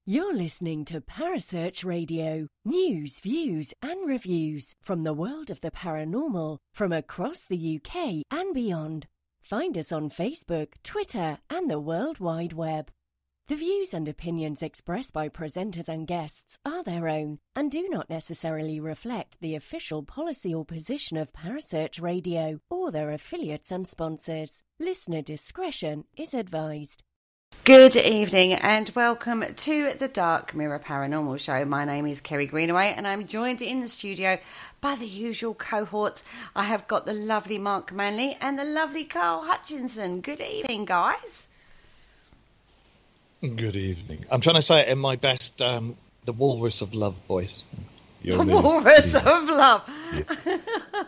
You're listening to Parasearch Radio. News, views and reviews from the world of the paranormal from across the UK and beyond. Find us on Facebook, Twitter and the World Wide Web. The views and opinions expressed by presenters and guests are their own and do not necessarily reflect the official policy or position of Parasearch Radio or their affiliates and sponsors. Listener discretion is advised. Good evening and welcome to the Dark Mirror Paranormal Show. My name is Kerry Greenaway and I'm joined in the studio by the usual cohorts. I have got the lovely Mark Manley and the lovely Carl Hutchinson. Good evening, guys. Good evening. I'm trying to say it in my best, the Walrus of Love voice. The Walrus of Love.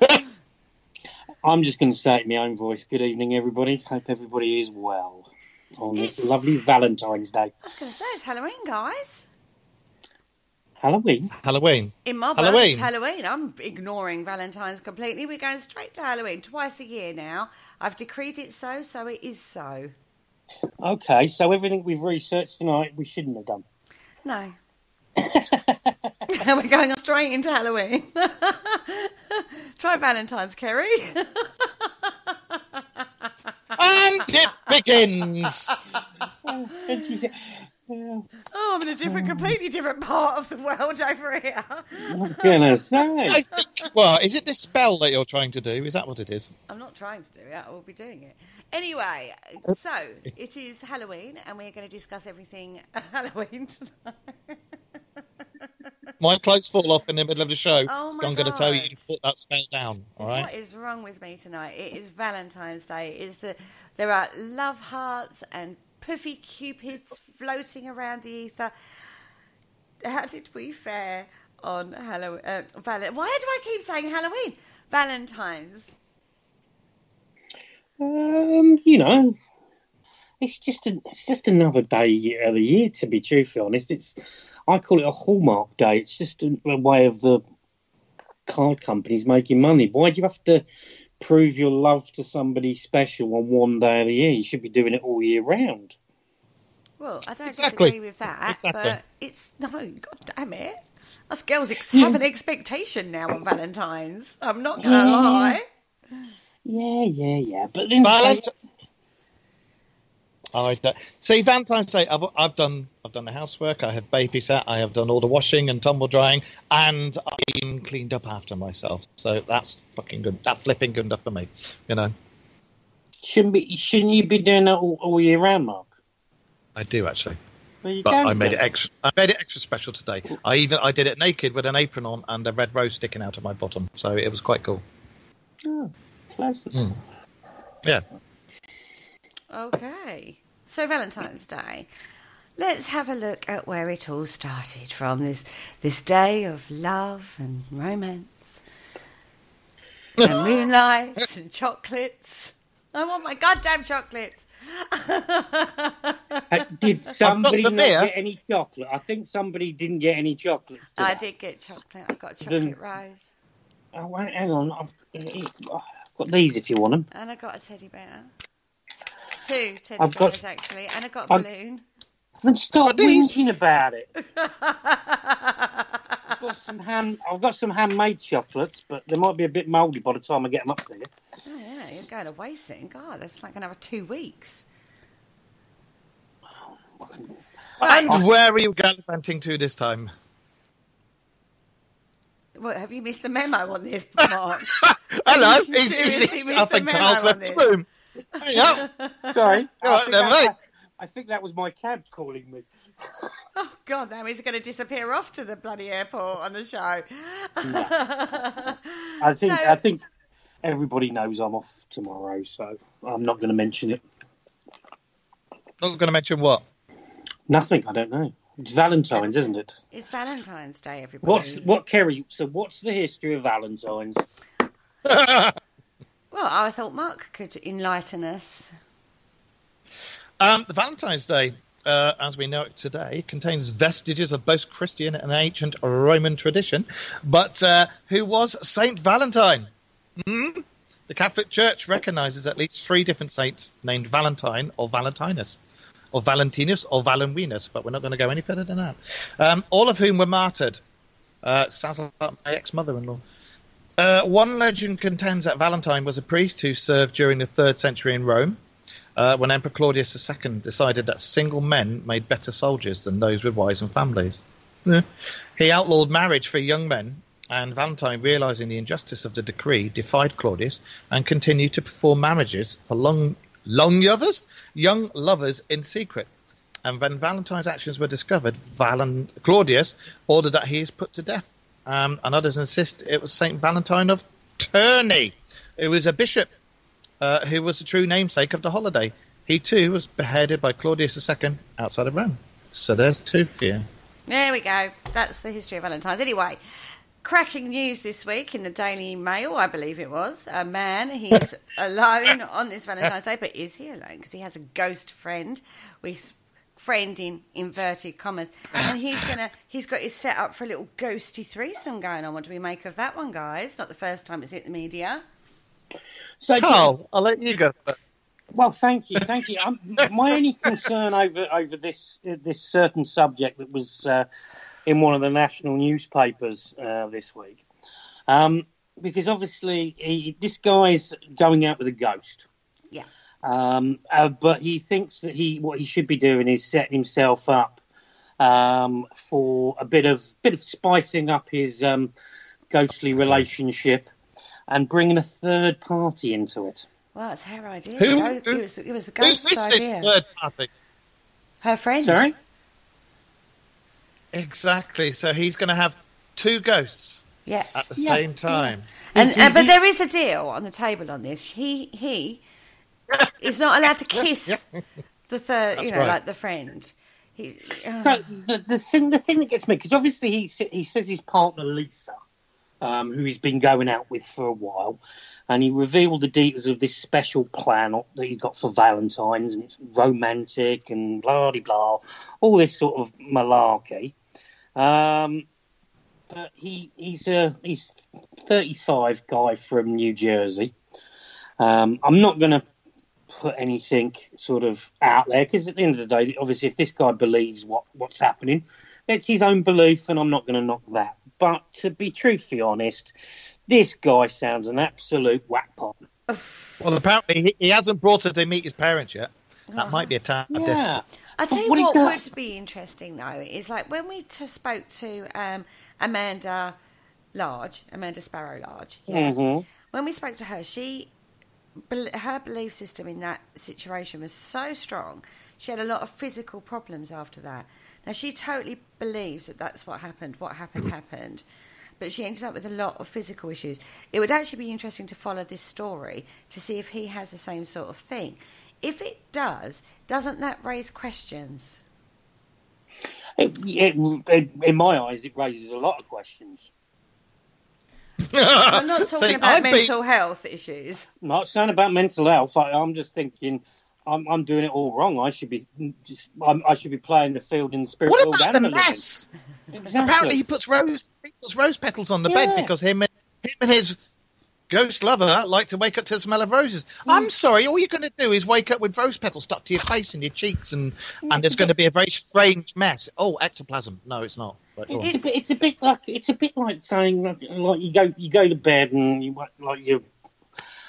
Yeah. I'm just going to say it in my own voice. Good evening, everybody. Hope everybody is well on this lovely Valentine's Day. I was going to say, it's Halloween, guys. Halloween? Halloween. In my book, it's Halloween. I'm ignoring Valentine's completely. We're going straight to Halloween twice a year now. I've decreed it so it is so. Okay, so everything we've researched tonight we shouldn't have done. No. We're going on straight into Halloween. Try Valentine's, Kerry. And it begins. Oh, I'm in a completely different part of the world over here. I'm gonna say. Well, is it this spell that you're trying to do? Is that what it is? I'm not trying to do it. I will be doing it. Anyway, so it is Halloween, and we're going to discuss everything Halloween tonight. My clothes fall off in the middle of the show. Oh my I'm going to tell you to God. put that spell down. All right. What is wrong with me tonight? It is Valentine's Day. There are love hearts and puffy cupids floating around the ether. How did we fare on Halloween? Why do I keep saying Halloween? Valentine's. You know, it's just another day of the year. To be truthfully honest, I call it a Hallmark day. It's just a way of the card companies making money. Why do you have to prove your love to somebody special on one day of the year? You should be doing it all year round. Well, I don't Exactly. disagree with that, Exactly. but it's no, God damn it. Us girls have an expectation now on Valentine's. I'm not going to lie. Yeah. But then See, Valentine's Day, I've done the housework, I have babysat, I have done all the washing and tumble drying, and I've been cleaned up after myself. So that's fucking good. That's flipping good enough for me, you know. shouldn't you be doing that all year round, Mark? I do actually. Well, But I made it extra. I made it extra special today. I did it naked with an apron on and a red rose sticking out of my bottom, so it was quite cool. Oh, pleasant. Yeah. Okay. So Valentine's Day. Let's have a look at where it all started from, this day of love and romance and moonlight and chocolates. I want my goddamn chocolates. Did somebody not beer. get any chocolate? I think somebody didn't get any chocolates. I did get chocolate. I got a chocolate rose. Oh, wait, hang on. I've got these if you want them. And I got a teddy bear. 2 teddy bears, actually. And I got a balloon. Then stop whinging about it. I've got some handmade chocolates, but they might be a bit mouldy by the time I get them up there. Oh, yeah, you're going away soon. God, that's like another 2 weeks. And where are you gallivanting to this time? What, have you missed the memo on this, Mark? Hello, Seriously missed I think the memo Carl's on left this? the room. Hey up. Sorry. I think that was my cab calling me. Oh, God, now he's going to disappear off to the bloody airport on the show. No. I think everybody knows I'm off tomorrow, so I'm not going to mention it. Not going to mention what? Nothing, I don't know. It's Valentine's, isn't it? It's Valentine's Day, everybody. Kerry, so what's the history of Valentine's? Well, I thought Mark could enlighten us. The Valentine's Day, as we know it today, contains vestiges of both Christian and ancient Roman tradition. But who was Saint Valentine? The Catholic Church recognises at least 3 different saints named Valentine or Valentinus. or Valentinus, or Valentinus, but we're not going to go any further than that. All of whom were martyred. Sounds like my ex-mother-in-law. One legend contends that Valentine was a priest who served during the 3rd century in Rome, when Emperor Claudius II decided that single men made better soldiers than those with wives and families. Yeah. He outlawed marriage for young men, and Valentine, realizing the injustice of the decree, defied Claudius and continued to perform marriages for young lovers in secret. And when Valentine's actions were discovered, Claudius ordered that he is put to death. And others insist it was Saint Valentine of Terni, who was a bishop, who was the true namesake of the holiday. He too was beheaded by Claudius II outside of Rome. So there's 2 for you. There we go. That's the history of Valentine's. Anyway, cracking news this week in the Daily Mail, I believe it was. A man, he's alone on this Valentine's Day, but is he alone? Because he has a ghost friend, with friend in inverted commas, and he's got his set up for a little ghosty threesome going on. What do we make of that one, guys? Not the first time it's hit the media. So, Carl, I'll let you go first. Well, thank you. My only concern over this certain subject that was in one of the national newspapers this week, because obviously this guy's going out with a ghost. Yeah. But he thinks that what he should be doing is setting himself up for a bit of spicing up his ghostly relationship and bringing a third party into it. Well, it's her idea. It was the ghost's idea. This third party? Her friend. Sorry? Exactly. So he's going to have 2 ghosts at the same time. And but there is a deal on the table on this. He is not allowed to kiss the third, That's right. like the friend. So the thing that gets me, because obviously he says his partner Lisa, who he's been going out with for a while, and he revealed the details of this special plan that he's got for Valentine's, and it's romantic and blah de blah, all this sort of malarkey. But he's 35 guy from New Jersey. I'm not going to put anything sort of out there, because at the end of the day, obviously, if this guy believes what's happening, it's his own belief, and I'm not going to knock that. But to be truthfully honest, this guy sounds an absolute whackpot. Well, apparently he hasn't brought her to meet his parents yet. That might be a tad different. I tell you what would be interesting, though, is like when we spoke to Amanda Sparrow Large. Yeah. Mm-hmm. When we spoke to her, her belief system in that situation was so strong. She had a lot of physical problems after that. Now, she totally believes that that's what happened. What happened. But she ended up with a lot of physical issues. It would actually be interesting to follow this story to see if he has the same sort of thing. If it does, doesn't that raise questions? In my eyes, it raises a lot of questions. I'm not talking about mental health issues. I'm not saying about mental health. I'm just thinking I'm doing it all wrong. I should be playing the field in the spirit What world. about the mess? Exactly. Apparently, he puts rose petals on the bed because him and his ghost lover like to wake up to the smell of roses. I'm sorry, all you're going to do is wake up with rose petals stuck to your face and your cheeks, and there's going to be a very strange mess. Oh, ectoplasm. No, it's not. But, it's a bit like saying like you go to bed and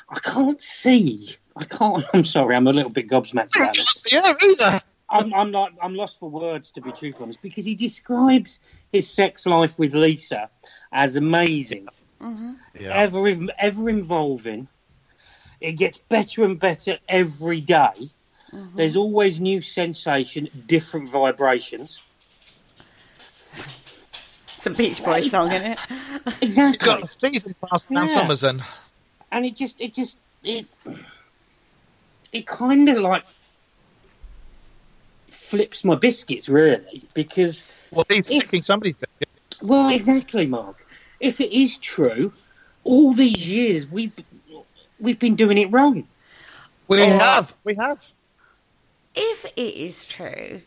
I can't see. I'm sorry, I'm a little bit gobsmacked about it. Yeah, either. I'm lost for words, to be truthful, because he describes his sex life with Lisa as amazing, ever involving. It gets better and better every day. Mm-hmm. There's always new sensation, different vibrations. It's a Beach Boys song, isn't it? Exactly. It's got a season past now, Summerson. And it kind of like flips my biscuits, really, because he's thinking somebody's biscuits. Well, exactly, Mark. If it is true, all these years we've been doing it wrong. We have. If it is true,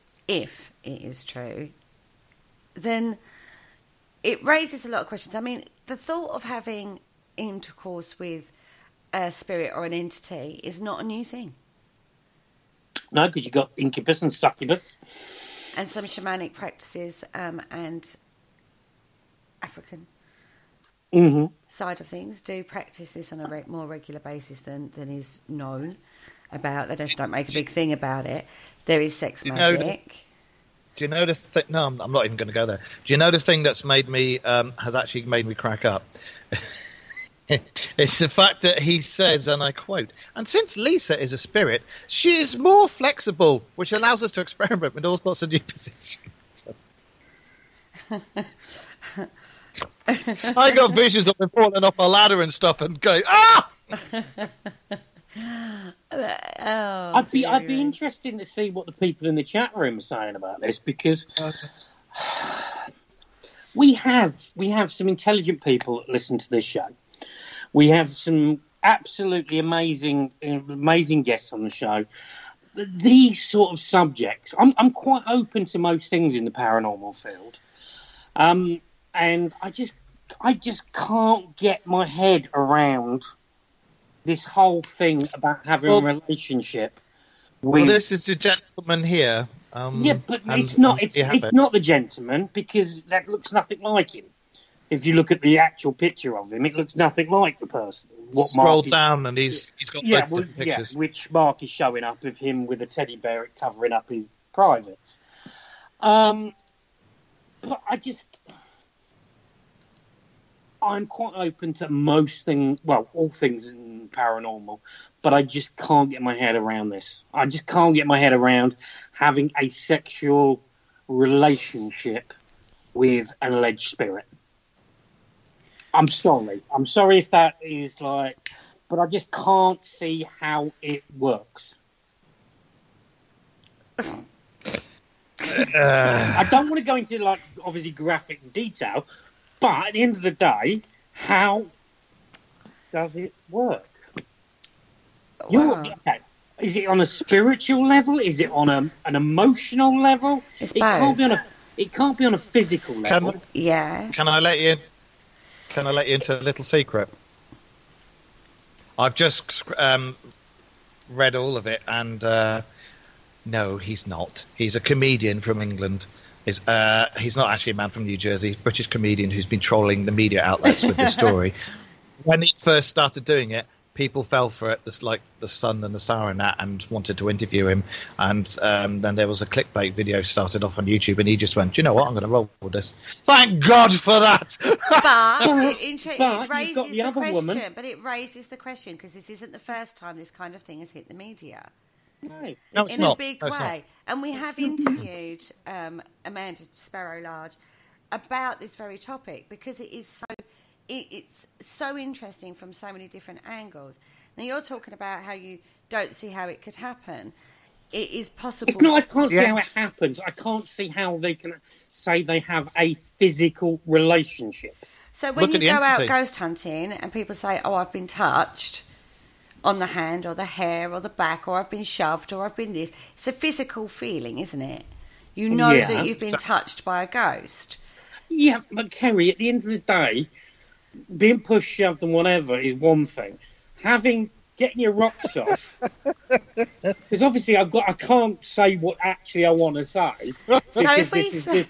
then it raises a lot of questions. I mean, the thought of having intercourse with a spirit or an entity is not a new thing. No, because you got incubus and succubus. And some shamanic practices and African side of things do practice this on a more regular basis than is known about. They just don't make a big thing about it. There is sex magic. Do you know the thing? No, I'm not even going to go there. Do you know the thing that's made me has actually made me crack up? It's the fact that he says, and I quote, "And since Lisa is a spirit, she is more flexible, which allows us to experiment with all sorts of new positions." I got visions of him falling off a ladder and stuff and going, "Ah!" I'd be interested to see what the people in the chat room are saying about this, because we have some intelligent people that listen to this show. We have some absolutely amazing guests on the show. These sort of subjects, I'm quite open to most things in the paranormal field, and I just can't get my head around this whole thing about having a relationship with... Well, this is the gentleman here. But it's not the gentleman, because that looks nothing like him. If you look at the actual picture of him, it looks nothing like the person. Scroll down and he's got loads of different pictures. Yeah, which Mark is showing up of him with a teddy bear covering up his privates. But I'm quite open to most things, well, all things in paranormal, but I just can't get my head around this. I just can't get my head around having a sexual relationship with an alleged spirit. I'm sorry if that is like, but I just can't see how it works. I don't want to go into like obviously graphic detail, but at the end of the day, how does it work? Wow. Okay. Is it on a spiritual level? Is it on an emotional level? It's it both. Can't be on a physical level. Can I let you into a little secret? I've just read all of it, and no, he's not. He's a comedian from England. He's not actually a man from New Jersey. He's a British comedian who's been trolling the media outlets with this story. When he first started doing it, people fell for it, just like the Sun and the Star and that, and wanted to interview him. And then there was a clickbait video started off on YouTube, and he just went, "Do you know what? I'm going to roll with this." Thank God for that. But it raises the question. Woman. But it raises the question, because this isn't the first time this kind of thing has hit the media. No, it's in not. a big way. And we have interviewed Amanda Sparrow-Large about this very topic, because it is it's so interesting from so many different angles. Now, you're talking about how you don't see how it could happen. It is possible. It's not, I can't see how it happens. I can't see how they can say they have a physical relationship. So when you go out ghost hunting and people say, "Oh, I've been touched on the hand or the hair or the back, or I've been shoved, or I've been this," it's a physical feeling, isn't it? You know that you've been touched by a ghost. Yeah, but Kerry, at the end of the day, being pushed, shoved, and whatever is one thing. Getting your rocks off, because obviously I can't say what actually I want to say. So if we say,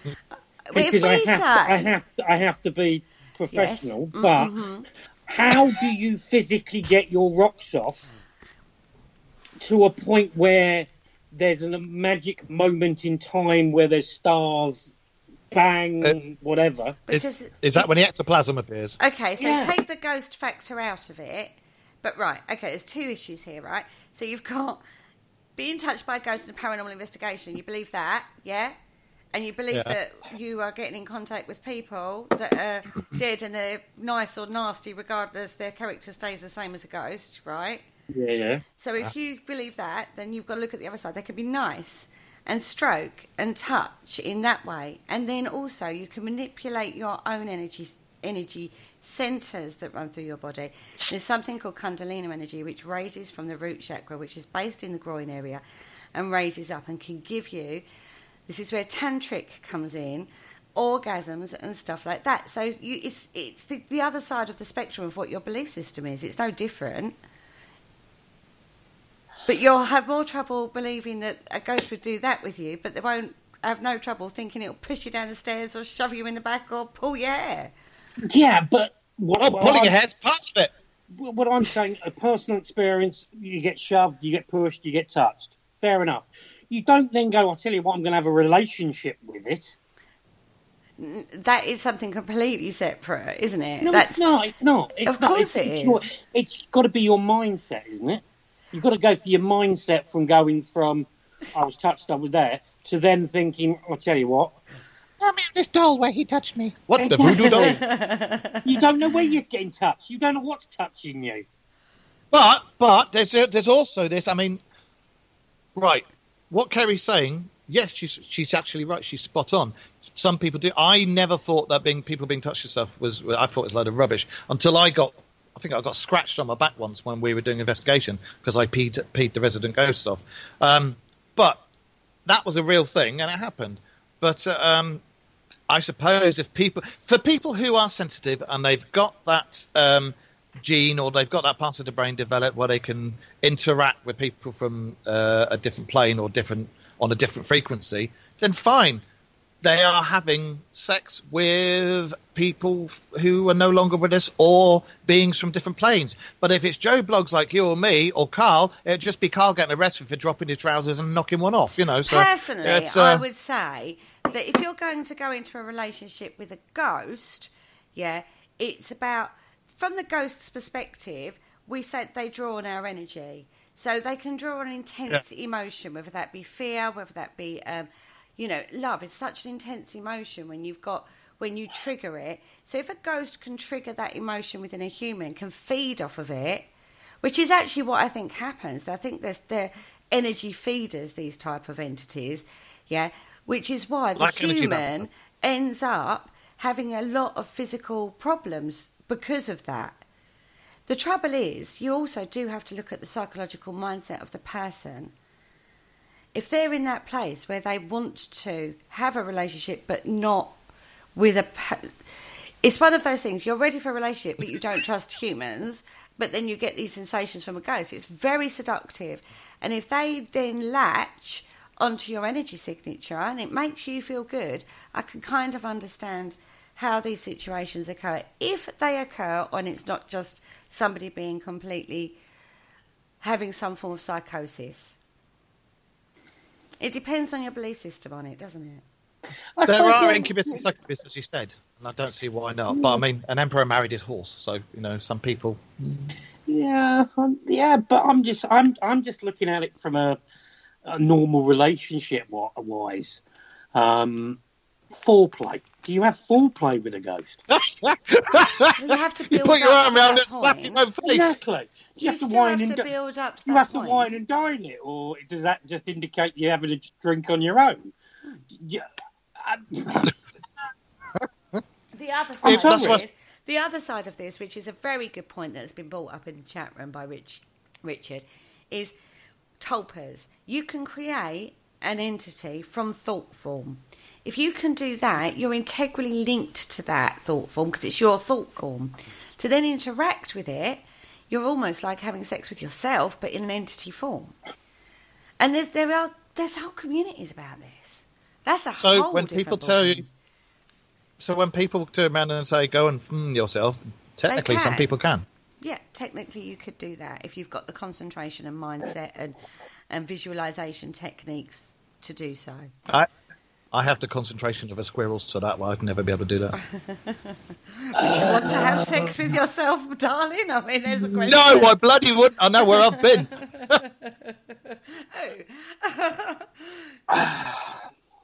I have to be professional. Yes. But how do you physically get your rocks off to a point where there's a magic moment in time where there's stars? Bang, whatever. Is that when the ectoplasm appears? Okay, so take the ghost factor out of it. But right, okay, there's two issues here, right? So you've got being touched by a ghost in a paranormal investigation. You believe that, yeah? And you believe that you are getting in contact with people that are dead and they're nice or nasty, regardless, their character stays the same as a ghost, right? Yeah. So if you believe that, then you've got to look at the other side. They can be nice and stroke and touch in that way. And then also you can manipulate your own energy centres that run through your body. There's something called Kundalini energy, which raises from the root chakra, which is based in the groin area, and raises up and can give you, this is where tantric comes in, orgasms and stuff like that. So it's the other side of the spectrum of what your belief system is. It's no different. But you'll have more trouble believing that a ghost would do that with you, but they won't have no trouble thinking it'll push you down the stairs or shove you in the back or pull your hair. Yeah, but... pulling your hair's part of it. What I'm saying, a personal experience, you get shoved, you get pushed, you get touched. Fair enough. You don't then go, I'll tell you what, I'm going to have a relationship with it. That is something completely separate, isn't it? No, it's not. Of course it is. It's got to be your mindset, isn't it? You've got to go for your mindset from going from, I was touched, I was there, to then thinking, I'll tell you what. I'm in this doll where he touched me. What, the voodoo doll? You don't know where you're getting touched. You don't know what's touching you. But there's also this, I mean, right, what Kerry's saying, yes, she's actually right. She's spot on. Some people do. I never thought that people being touched and stuff I thought it was a load of rubbish until I got scratched on my back once when we were doing investigation because I peed the resident ghost off. But that was a real thing and it happened. But I suppose for people who are sensitive and they've got that gene or they've got that part of the brain developed where they can interact with people from a different plane or on a different frequency, then fine. They are having sex with people who are no longer with us or beings from different planes. But if it's Joe Bloggs like you or me or Carl, it'd just be Carl getting arrested for dropping his trousers and knocking one off, you know. So personally, I would say that if you're going to go into a relationship with a ghost, yeah, it's about, from the ghost's perspective, we said they draw on our energy. So they can draw on intense emotion, whether that be fear, whether that be... love is such an intense emotion when you trigger it. So if a ghost can trigger that emotion within a human, can feed off of it, which is actually what I think happens. I think they're energy feeders, these type of entities, yeah, which is why the human ends up having a lot of physical problems because of that. The trouble is, you also do have to look at the psychological mindset of the person. If they're in that place where they want to have a relationship but not with it's one of those things, you're ready for a relationship but you don't trust humans, but then you get these sensations from a ghost. It's very seductive. And if they then latch onto your energy signature and it makes you feel good, I can kind of understand how these situations occur. If they occur and it's not just somebody being completely having some form of psychosis. It depends on your belief system on it, doesn't it? There are incubus and succubus, as you said, and I don't see why not. But I mean, an emperor married his horse, so some people. Yeah, but I'm just looking at it from a normal relationship wise. Foreplay. Do you have foreplay with a ghost? You have to build you put your up arm to around that it, slap point. your own face. Exactly. You have to still wine have and to build up to you that have point. to wine and dine it, or does that just indicate you're having a drink on your own? The other side of this, which is a very good point that's been brought up in the chat room by Richard, is tulpas. You can create an entity from thought form. If you can do that, you're integrally linked to that thought form because it's your thought form. To then interact with it, you're almost like having sex with yourself, but in an entity form. And there's whole communities about this. That's a whole So when people tell you, when people turn around and say, "Go and yourself," technically some people can. Yeah, technically you could do that if you've got the concentration and mindset and visualization techniques to do so. I have the concentration of a squirrel, so that way I'd never be able to do that. Would you want to have sex with yourself, darling? I mean, there's a question. No, I bloody wouldn't. I know where I've been.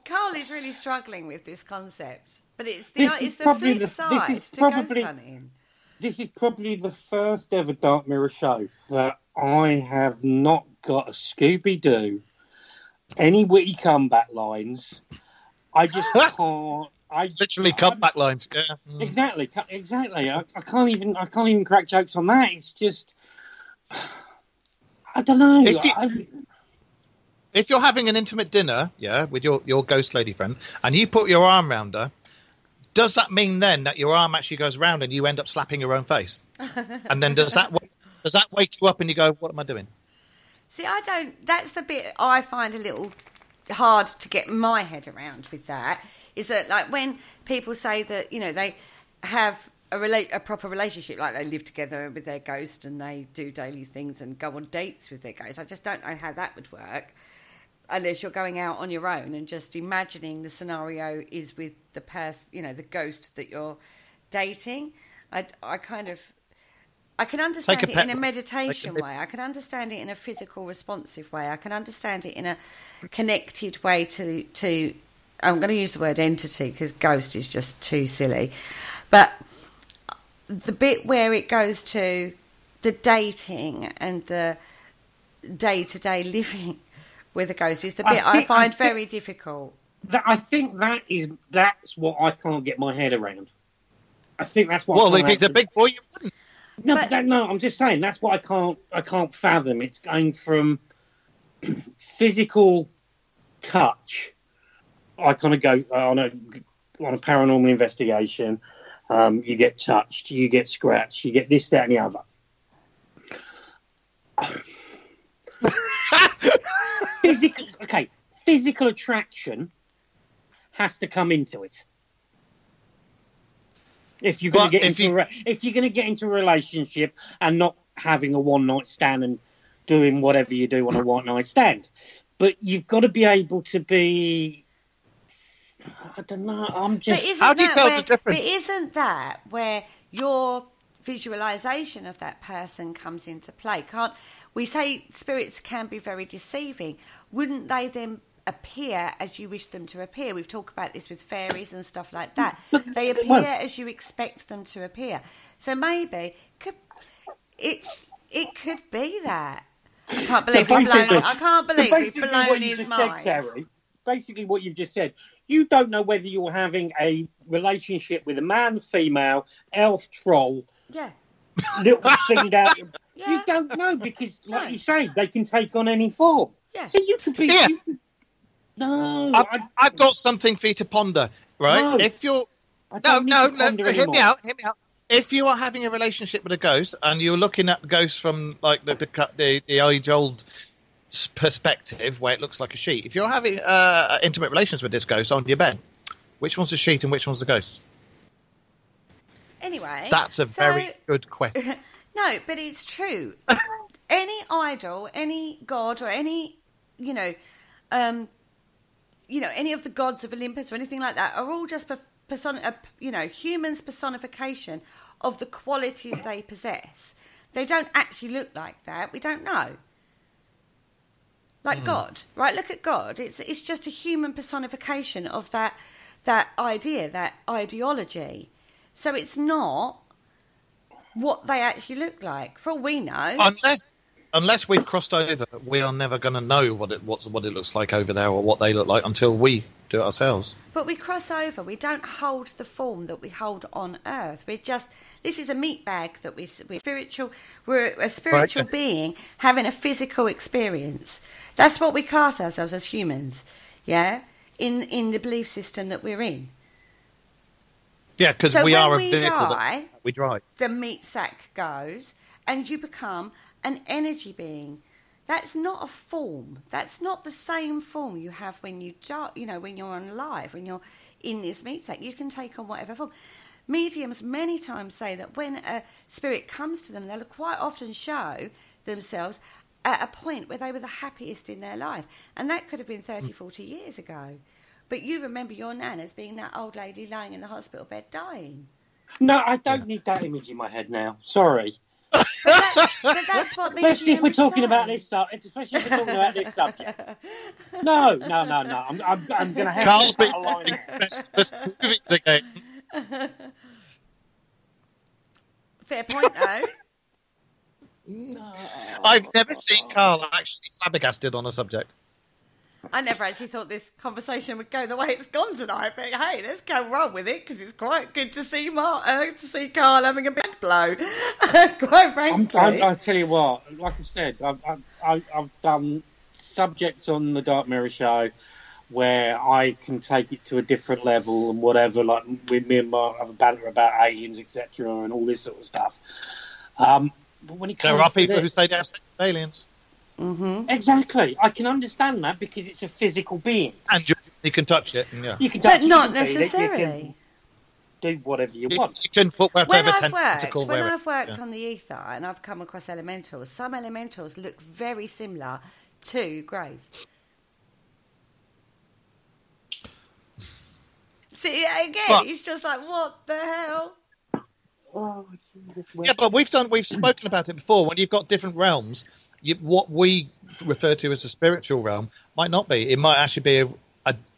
Carl is really struggling with this concept, but it's the flip side to ghost hunting. This is probably the first ever Dark Mirror show that I have not got a Scooby-Doo, any witty comeback lines. I just can't. Literally comeback lines. Yeah. Exactly. I can't even crack jokes on that. It's just, I don't know. If you're having an intimate dinner, with your ghost lady friend, and you put your arm around her, does that mean then that your arm actually goes round and you end up slapping your own face? And then does that wake you up and you go, "What am I doing?" See, I don't. That's the bit I find a little hard to get my head around with that. Is that like when people say that, you know, they have a proper relationship, like they live together with their ghost and they do daily things and go on dates with their ghost. I just don't know how that would work unless you're going out on your own and just imagining the scenario is with the person, you know, the ghost that you're dating. I can understand it in a meditation way. I can understand it in a physical, responsive way. I can understand it in a connected way to I'm going to use the word entity because ghost is just too silly. But the bit where it goes to the dating and the day-to-day living with a ghost is the bit I find very difficult. I think that's what I can't get my head around. I think that's what. Well, if he's a big boy, you wouldn't. No, I'm just saying that's what I can't fathom. It's going from physical touch. I kind of go on a paranormal investigation. You get touched, you get scratched, you get this, that, and the other. Physical attraction has to come into it. If you're going to get into a relationship and not having a one night stand and doing whatever you do on a one night stand, but you've got to be able to be. I don't know. I'm just. How do you tell the difference? But isn't that where your visualization of that person comes into play? Can't we say spirits can be very deceiving? Wouldn't they then appear as you wish them to appear? We've talked about this with fairies and stuff like that. They appear as you expect them to appear. So maybe it could be that. I can't believe we've blown his mind. Said, basically, what you've just said. You don't know whether you're having a relationship with a man, female, elf, troll, little thing down. Yeah. You don't know because, like you say, they can take on any form. Yeah. So you could be. Yeah. No, I've got something for you to ponder. Right? No, if you're hear me out. If you are having a relationship with a ghost and you're looking at the ghost from like the age-old perspective where it looks like a sheet, if you're having intimate relations with this ghost on your bed, which one's the sheet and which one's the ghost? Anyway, that's a very good question. No, but it's true. Any idol, any god, or any any of the gods of Olympus or anything like that are all just humans' personification of the qualities they possess. They don't actually look like that. We don't know. Like God, right? Look at God. It's just a human personification of that idea, that ideology. So it's not what they actually look like. For all we know, unless we've crossed over, we are never going to know what it looks like over there or what they look like until we do it ourselves. But we cross over. We don't hold the form that we hold on Earth. This is a meat bag that we're spiritual. We're a spiritual being having a physical experience. That's what we class ourselves as humans, yeah? In the belief system that we're in. Yeah, because we are a vehicle that we drive. The meat sack goes and you become an energy being. That's not a form. That's not the same form you have when you die, when you're alive, when you're in this meat sack. You can take on whatever form. Mediums many times say that when a spirit comes to them, they'll quite often show themselves at a point where they were the happiest in their life. And that could have been 30, 40 years ago. But you remember your nan as being that old lady lying in the hospital bed dying. No, I don't need that image in my head now. Sorry. But that's what mediums especially if we're talking say. about this subject. No. I'm going to have Carl's to put a line. Movies again. Fair point, though. No. I've never seen Carl actually flabbergasted on a subject. I never actually thought this conversation would go the way it's gone tonight, but hey, let's go roll with it because it's quite good to see Carl having a big blow. Quite frankly, I tell you what, like I said, I've done subjects on the Dark Mirror show where I can take it to a different level and whatever. Like with me and Mark have a banter about aliens, etc., and all this sort of stuff. But when it comes there are people who say they're aliens. Mm-hmm. Exactly. I can understand that because it's a physical being. And you can touch it. And, yeah. You can touch But it, not you can feel it, necessarily. you can do whatever you want. You can put whatever When tentacle where I've worked on the ether and I've come across elementals, some elementals look very similar to greys. See, again, it's just like, what the hell? Oh, Jesus. Yeah, but we've spoken about it before. When you've got different realms, what we refer to as a spiritual realm might not be. It might actually be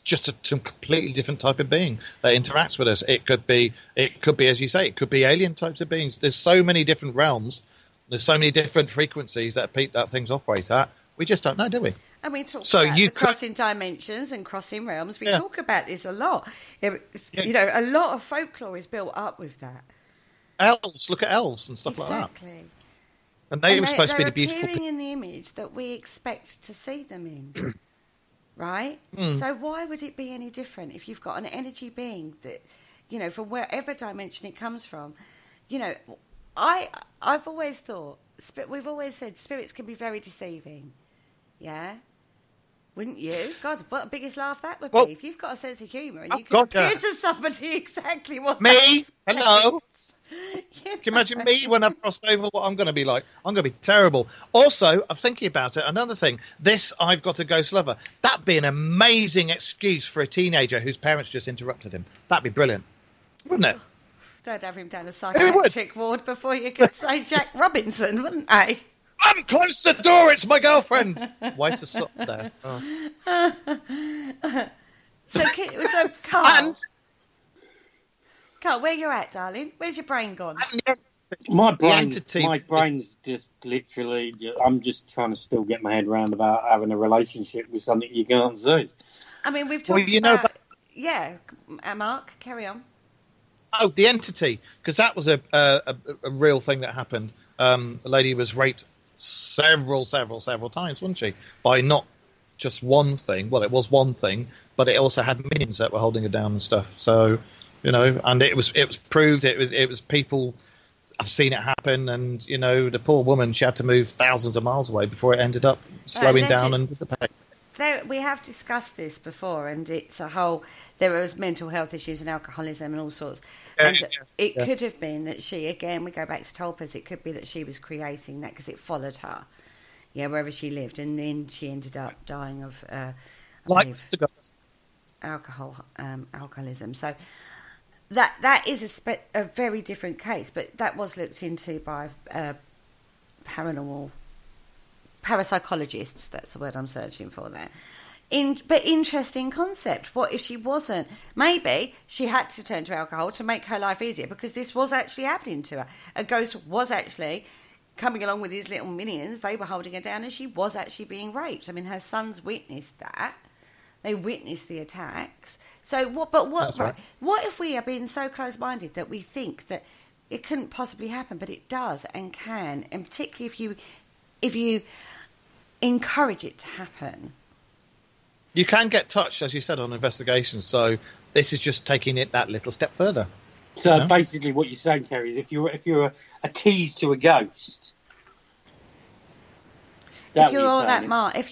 just a completely different type of being that interacts with us. It could be, as you say, it could be alien types of beings. There's so many different realms. There's so many different frequencies that things operate at. We just don't know, do we? And we talk about crossing dimensions and crossing realms. We talk about this a lot. You know, a lot of folklore is built up with that. Elves, look at elves and stuff like that. Exactly. And they were supposed to be the beautiful appearing in the image that we expect to see them in. Right? Mm. So why would it be any different if you've got an energy being that, you know, from wherever dimension it comes from? You know, I've always thought, we've always said spirits can be very deceiving. Yeah? Wouldn't you? God, what a biggest laugh that would be. If you've got a sense of humour and you can appear to somebody exactly what me. Hello. You Can you imagine me when I've crossed over what I'm going to be like? I'm going to be terrible. Also, I'm thinking about it. Another thing, I've got a ghost lover. That'd be an amazing excuse for a teenager whose parents just interrupted him. That'd be brilliant, wouldn't it? They'd have him down the psychiatric ward before you could say Jack Robinson, wouldn't they? Close the door, it's my girlfriend. Why is the stop there? Oh. So Carl, And where you at, darling? Where's your brain gone? My brain's just literally. I'm just trying to still get my head around about having a relationship with something you can't see. I mean, we've talked about. Yeah, Mark, carry on. Oh, the entity, because that was a real thing that happened. The lady was raped several times, wasn't she? By not just one thing. Well, it was one thing, but it also had minions that were holding her down and stuff. So, you know, and it was proved. It was people. I've seen it happen, and you know, the poor woman, she had to move thousands of miles away before it ended up slowing down and dissipating. We have discussed this before, and it's a whole. There was mental health issues and alcoholism and all sorts. And it could have been that she, again, we go back to Tulpas, it could be that she was creating that because it followed her, wherever she lived, and then she ended up dying of alcoholism. So that is a very different case, but that was looked into by paranormal parapsychologists. That's the word I'm searching for there. But interesting concept. What if she wasn't? Maybe she had to turn to alcohol to make her life easier because this was actually happening to her. A ghost was actually coming along with these little minions. They were holding her down and she was actually being raped. I mean, her sons witnessed that. They witnessed the attacks. So what? But what? Right. What if we are being so close-minded that we think that it couldn't possibly happen, but it does and can, and particularly if you encourage it to happen. You can get touched, as you said, on investigations. So this is just taking it that little step further. So basically, what you're saying, Kerry, is if you're a tease to a ghost, if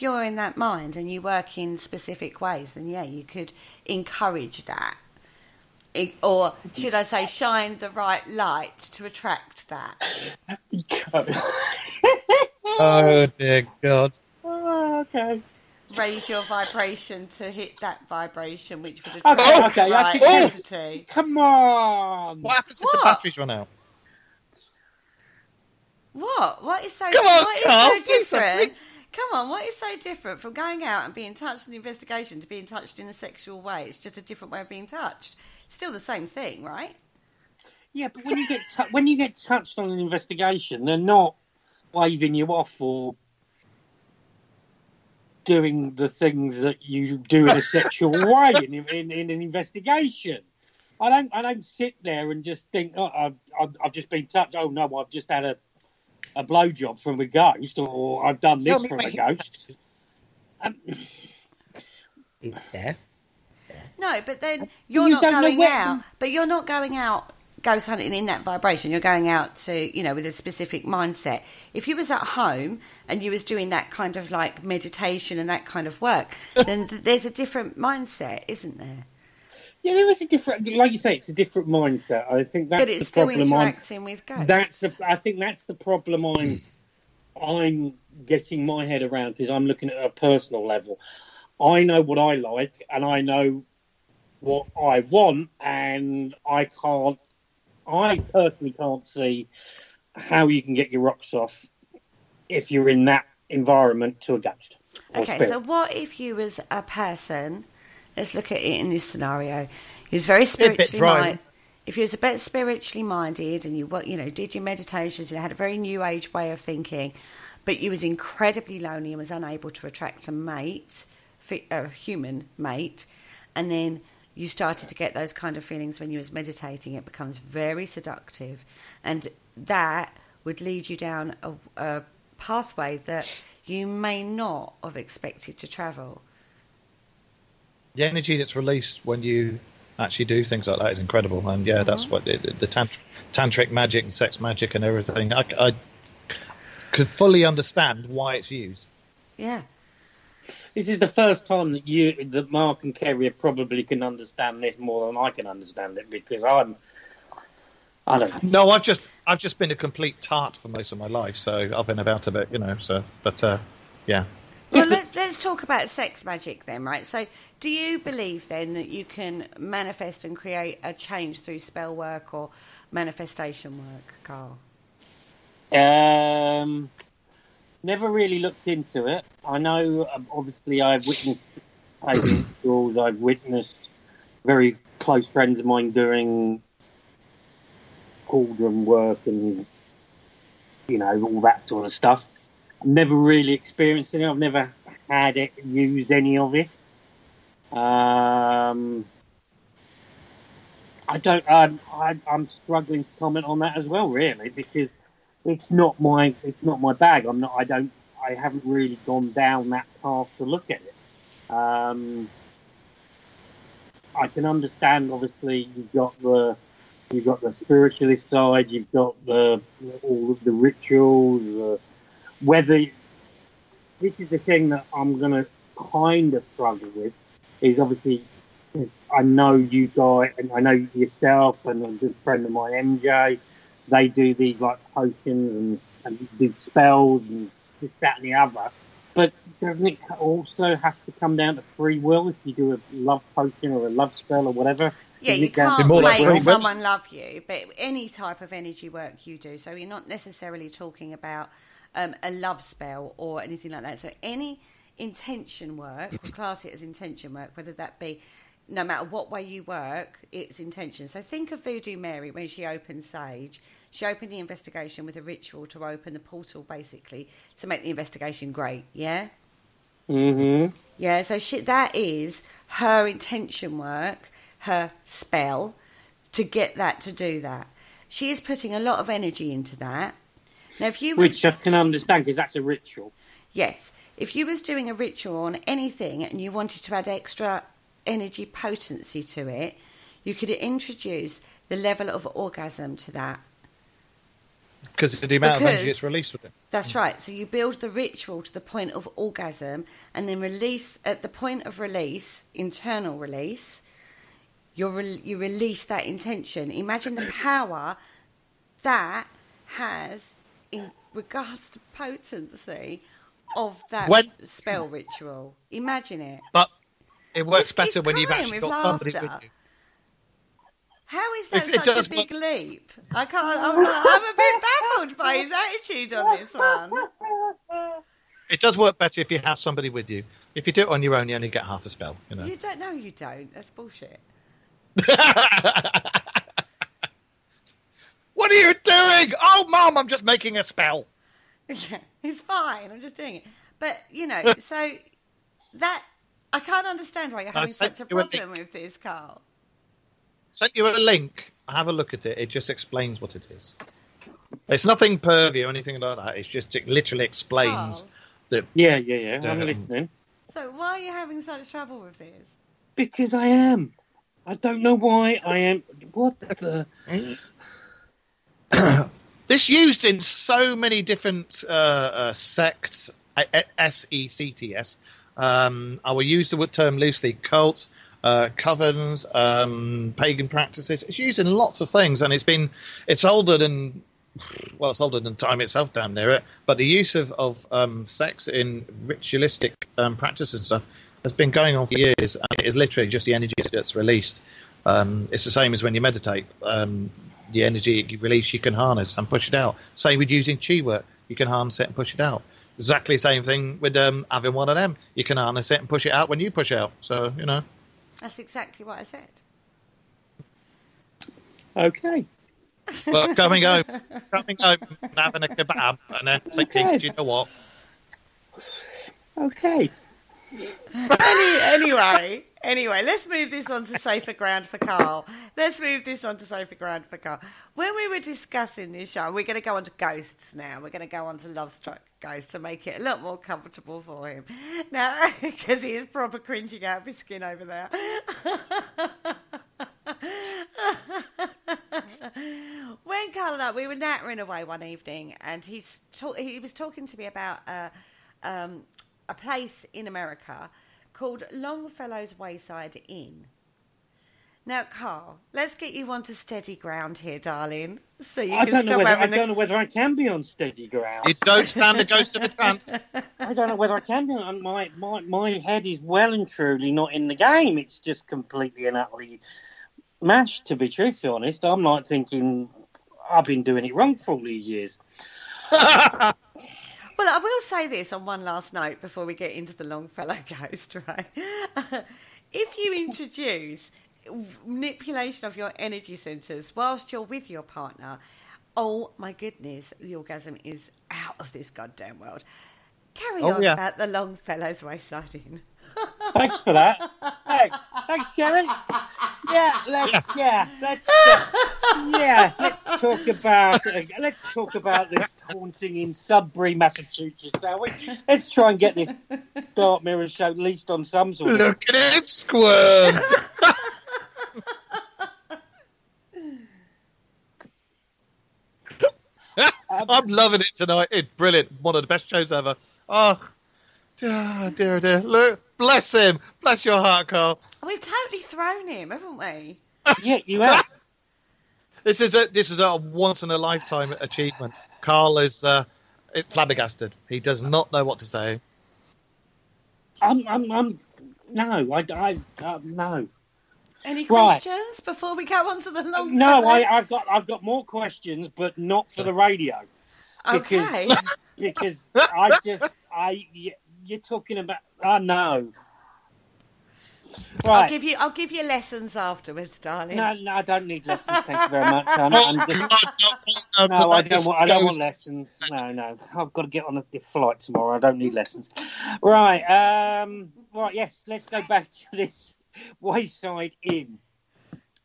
you're in that mind and you work in specific ways, then you could encourage that, or should I say, shine the right light to attract that. Oh dear God! Oh, okay. Raise your vibration to hit that vibration, which would attract the right entity. Come on! What happens if the batteries run out? What? What is so different? Come on, what is so different from going out and being touched in an investigation to being touched in a sexual way? It's just a different way of being touched. Still the same thing, right? Yeah, but when you get touched on an investigation, they're not waving you off or doing the things that you do in a sexual way in an investigation. I don't sit there and just think, oh, I've just been touched. Oh no, I've just had a blowjob from a ghost, or I've done this from a ghost. Yeah. No, but then you're not going out. But you're not going out ghost hunting in that vibration. You're going out to, with a specific mindset. If you was at home and you was doing that kind of like meditation and that kind of work, then there's a different mindset, isn't there? Yeah, there is a different, like you say, it's a different mindset. I think that's but it's the still problem. Interacting with ghosts. I think that's the problem I'm getting my head around, because I'm looking at a personal level. I know what I like, and I know what I want, and I personally can't see how you can get your rocks off if you're in that environment to a ghost. Okay, so what if you was a person? Let's look at it in this scenario. He was very spiritually minded. If you was a bit spiritually minded and you did your meditations and had a very new age way of thinking, but you was incredibly lonely and was unable to attract a mate, a human mate, and then you started to get those kind of feelings when you was meditating, it becomes very seductive, and that would lead you down a pathway that you may not have expected to travel. The energy that's released when you actually do things like that is incredible, and that's what the tantric magic and sex magic and everything. I could fully understand why it's used. Yeah. This is the first time that Mark and Kerry probably can understand this more than I can understand it, because I don't know. No, I've just been a complete tart for most of my life, so I've been about a bit, yeah. Well, let's talk about sex magic then, right? So do you believe then that you can manifest and create a change through spell work or manifestation work, Carl? Never really looked into it. I know, obviously, I've witnessed pagan rituals. I've witnessed very close friends of mine doing cauldron work and, all that sort of stuff. I've never really experienced it. I've never had it, used any of it. I'm struggling to comment on that as well, really, because it's not my bag. I haven't really gone down that path to look at it. I can understand, obviously, you've got the spiritualist side, you've got all of the rituals. Whether this is the thing that I'm going to kind of struggle with is, obviously, I know you guys, and I know yourself, and a good friend of mine, MJ. They do these like potions and do spells and this, that, and the other. But doesn't it also have to come down to free will if you do a love potion or a love spell or whatever? Yeah, you can't make someone love you, but any type of energy work you do. So you're not necessarily talking about a love spell or anything like that. So any intention work, we class it as intention work, whether that be, no matter what way you work, it's intention. So think of Voodoo Mary when she opened Sage. She opened the investigation with a ritual to open the portal, basically, to make the investigation great, yeah? Mm-hmm. Yeah, so that is her intention work, her spell, to get that to do that. She is putting a lot of energy into that. Now, which I can understand, because that's a ritual. Yes. If you was doing a ritual on anything and you wanted to add extra energy potency to it, you could introduce the level of orgasm to that. Because of the amount of energy it's released with it. That's right. So you build the ritual to the point of orgasm, and then release at the point of release, internal release, you release that intention. Imagine the power that has in regards to potency of that spell ritual. Imagine it. But it works better when you've actually got somebody with you. How is that such a big leap? I can't. I'm a bit baffled by his attitude on this one. It does work better if you have somebody with you. If you do it on your own, you only get half a spell. You don't. No, you don't. That's bullshit. What are you doing? Oh, Mum, I'm just making a spell. Yeah, it's fine. I'm just doing it. But so that I can't understand why you're having such a problem with this, Carl. Sent you a link. Have a look at it. It just explains what it is. It's nothing pervy or anything like that. It literally explains. Yeah. I'm listening. So why are you having such trouble with this? Because I am. I don't know why I am. What the? This used in so many different sects, sects. I will use the term loosely, cults, covens, pagan practices. It's used in lots of things, and it's older than time itself, damn near it. But the use of sex in ritualistic practices and stuff has been going on for years. And it is literally just the energy that's released. It's the same as when you meditate. The energy you release, you can harness and push it out. Same with using chi work. You can harness it and push it out. Exactly the same thing with having one of them. You can harness it and push it out when you push out. So, you know. That's exactly what I said. Okay. Well, coming home, having a kebab, and then thinking, Okay. do you know what? Okay. Anyway, let's move this on to safer ground for Carl. When we were discussing this show, we're going to go on to ghosts now. We're going to go on to love-struck ghosts to make it a lot more comfortable for him. Now, because he is proper cringing out of his skin over there. When Carl and I, we were nattering away one evening, and he was talking to me about a place in America called Longfellow's Wayside Inn. Now, Carl, let's get you onto steady ground here, darling. So you I can don't stop know whether I can be on steady ground. You don't stand a ghost of a tramp. I don't know whether I can be. My head is well and truly not in the game. It's just completely and utterly mashed, to be truthfully honest. I'm like thinking I've been doing it wrong for all these years. Well, I will say this on one last note before we get into the Longfellow ghost, right? If you introduce manipulation of your energy centers whilst you're with your partner, oh my goodness, the orgasm is out of this goddamn world. Carry on about the Longfellow's Wayside Inn. Thanks for that. Hey, thanks, Gary. Let's talk about this haunting in Sudbury, Massachusetts, shall we? Let's try and get this Dark Mirror show at least on some sort of... Look at it squirm. I'm loving it tonight. It's brilliant. One of the best shows ever. Oh, dear. Look, bless him. Bless your heart, Carl. We've totally thrown him, haven't we? Yeah, you have. This is a once in a lifetime achievement. Carl is flabbergasted. He does not know what to say. No. Any questions before we go on to the Longfellow? No, I've got more questions, but not for the radio. Okay. Because you're talking about. No. Right. I'll give you lessons afterwards, darling. No, I don't need lessons. Thank you very much. I don't want lessons. No. I've got to get on a flight tomorrow. I don't need lessons. Right. Yes. Let's go back to this Wayside Inn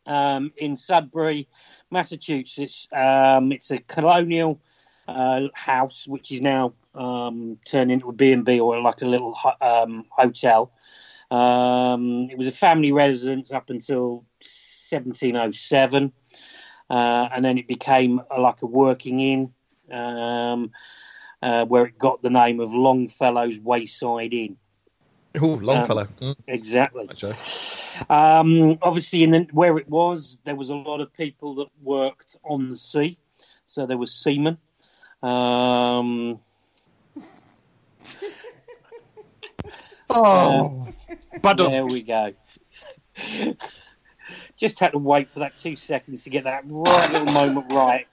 in Sudbury, Massachusetts. It's a colonial house, which is now turned into a B&B or like a little hotel. It was a family residence up until 1707, and then it became like a working inn, where it got the name of Longfellow's Wayside Inn. Oh, Longfellow. Exactly. Obviously, where it was, there was a lot of people that worked on the sea, so there was seamen. There we go. Just had to wait for that 2 seconds to get that right little moment right.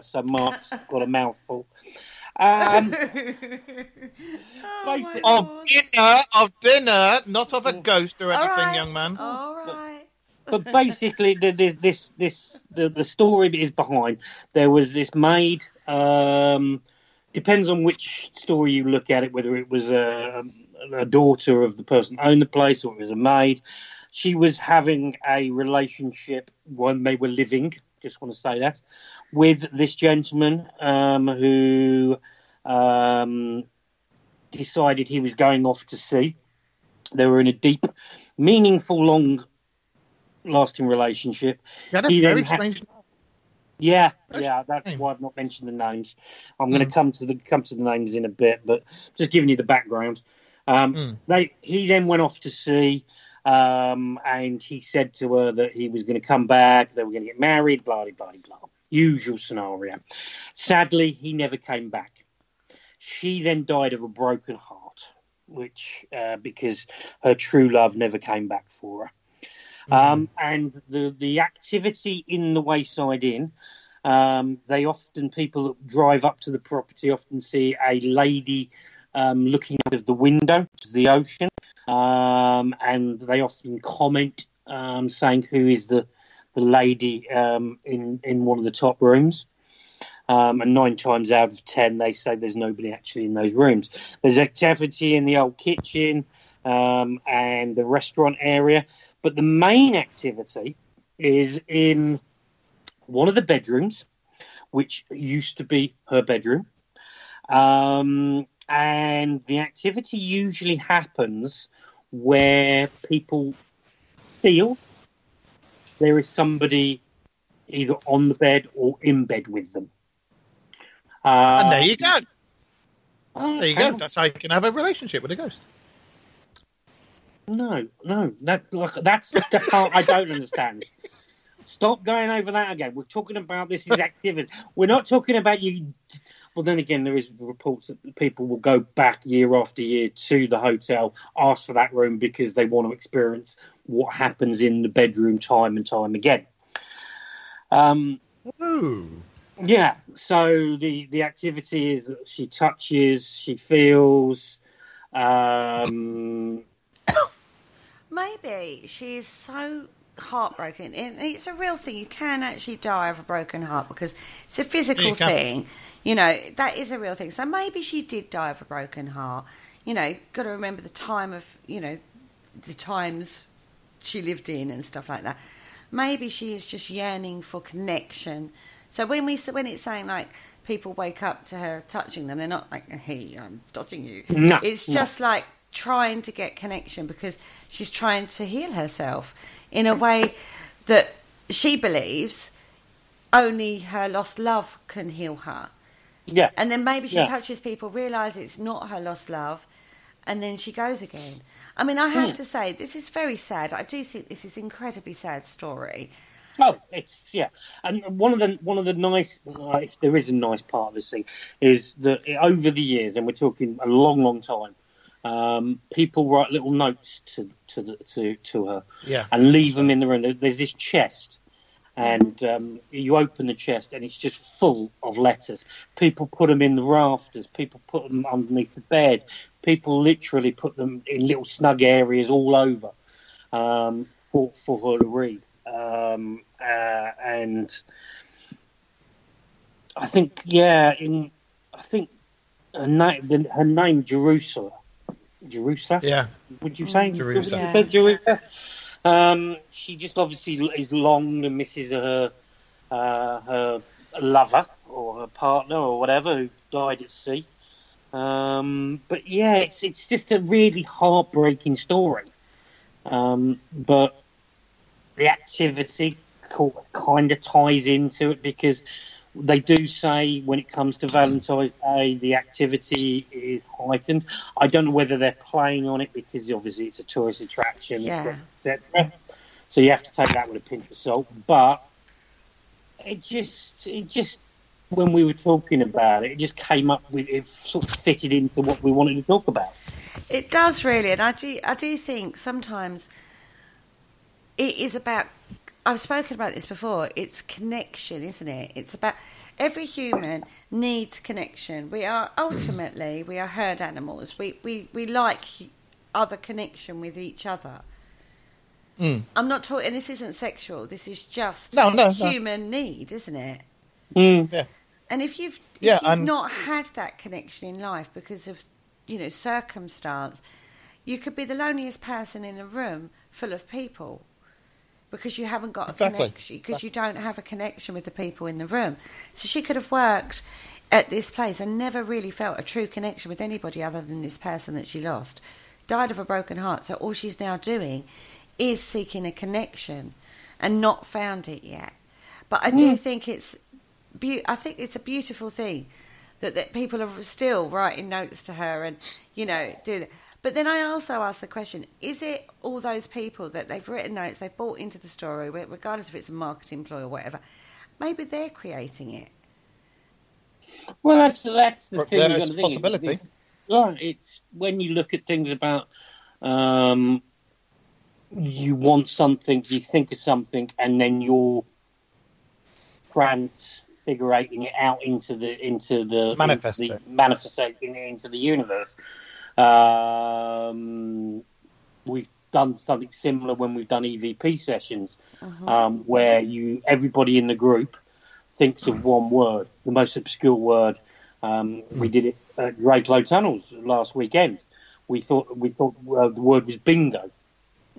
So Mark's got a mouthful. Of dinner, not of a ghost or anything, right. young man. All right. But basically, the story is behind. There was this maid. Depends on which story you look at it, whether it was a daughter of the person who owned the place or it was a maid. She was having a relationship when they were living, just want to say that, with this gentleman who decided he was going off to sea. They were in a deep, meaningful, long-lasting relationship. He had a very strange... Yeah, that's why I've not mentioned the names. I'm going to come to the names in a bit, but just giving you the background. He then went off to sea, and he said to her that he was going to come back, they were going to get married, blah, blah, blah, blah. Usual scenario. Sadly, he never came back. She then died of a broken heart, which because her true love never came back for her. And the activity in the Wayside Inn, people that drive up to the property often see a lady looking out of the window to the ocean, and they often comment saying who is the lady in one of the top rooms. And 9 times out of 10, they say there's nobody actually in those rooms. There's activity in the old kitchen and the restaurant area. But the main activity is in one of the bedrooms, which used to be her bedroom. And the activity usually happens where people feel there is somebody either on the bed or in bed with them. And there you go. There you go. That's how you can have a relationship with a ghost. No, that's the part I don't understand. Stop going over that again. We're talking about this is activity. We're not talking about you. Well, then again, there is reports that people will go back year after year to the hotel, ask for that room because they want to experience what happens in the bedroom time and time again. Yeah. So the activity is that she touches, she feels. Maybe she's so heartbroken, and it's a real thing. You can actually die of a broken heart because it's a physical thing. You know, that is a real thing. So maybe she did die of a broken heart. You know, got to remember the time of, you know, the times she lived in and stuff like that. Maybe she is just yearning for connection. So when it's saying like people wake up to her touching them, they're not like, hey, I'm touching you. No, it's just like trying to get connection because she's trying to heal herself in a way that she believes only her lost love can heal her. Yeah. And then maybe she touches people, realise it's not her lost love, and then she goes again. I mean, I have to say, this is very sad. I do think this is an incredibly sad story. Oh, and one of the nice, if there is a nice part of this thing, is that over the years, and we're talking a long, long time, people write little notes to her, and leave them in the room. There's this chest, and you open the chest, and it's just full of letters. People put them in the rafters. People put them underneath the bed. People literally put them in little snug areas all over for her to read. And I think, her name Jerusalem. Yeah. Would you say Jerusalem? Yeah. Jerusalem. She just obviously is longed and misses her lover or her partner or whatever who died at sea. But yeah, it's just a really heartbreaking story. But the activity kind of ties into it because they do say when it comes to Valentine's Day, the activity is heightened. I don't know whether they're playing on it because obviously it's a tourist attraction, etc. So you have to take that with a pinch of salt. But it just when we were talking about it, it just came up with it, sort of fitted into what we wanted to talk about. It does really, and I do think sometimes it is about. I've spoken about this before. It's connection, isn't it? It's about every human needs connection. We are ultimately herd animals. We like other connection with each other. I'm not talking, and this isn't sexual. This is just human need, isn't it? Yeah. And if you've not had that connection in life because of circumstance, you could be the loneliest person in a room full of people. Because you haven't got a connection, because you don't have a connection with the people in the room. So she could have worked at this place and never really felt a true connection with anybody other than this person that she lost. Died of a broken heart. So all she's now doing is seeking a connection and not found it yet. But I do think it's I think it's a beautiful thing that people are still writing notes to her and, do that. But then I also ask the question, is it all those people that they've written notes, they've bought into the story, regardless if it's a marketing ploy or whatever, maybe they're creating it? Well, that's the thing. You've got There's to a think. possibility. It's when you look at things about you want something, you think of something, and then you're transfigurating it out into the Manifesting it into the universe. We've done something similar when we've done EVP sessions, where everybody in the group thinks of one word, the most obscure word. We did it at Greyclough Tunnels last weekend. We thought the word was bingo.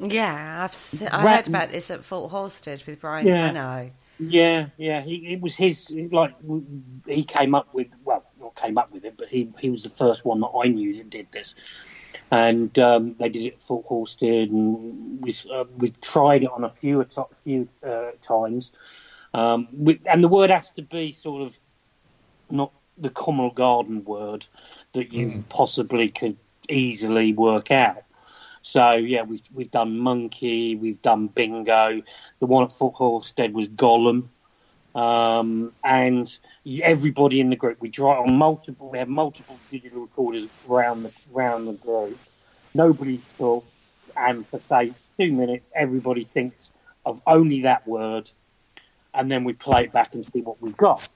Yeah, I heard about this at Fort Halstead with Brian Cano. Yeah. It was his, he came up with, well, not came up with it, but he was the first one that I knew that did this. And they did it at Fort Halstead, and we tried it on a few times. And the word has to be sort of not the common garden word that you possibly could easily work out. So yeah, we've done monkey, we've done bingo. The one at Fort Halstead was Gollum, and everybody in the group. We try on multiple. We have multiple digital recorders around the group. Nobody talks, and for say 2 minutes, everybody thinks of only that word, and then we play it back and see what we've got.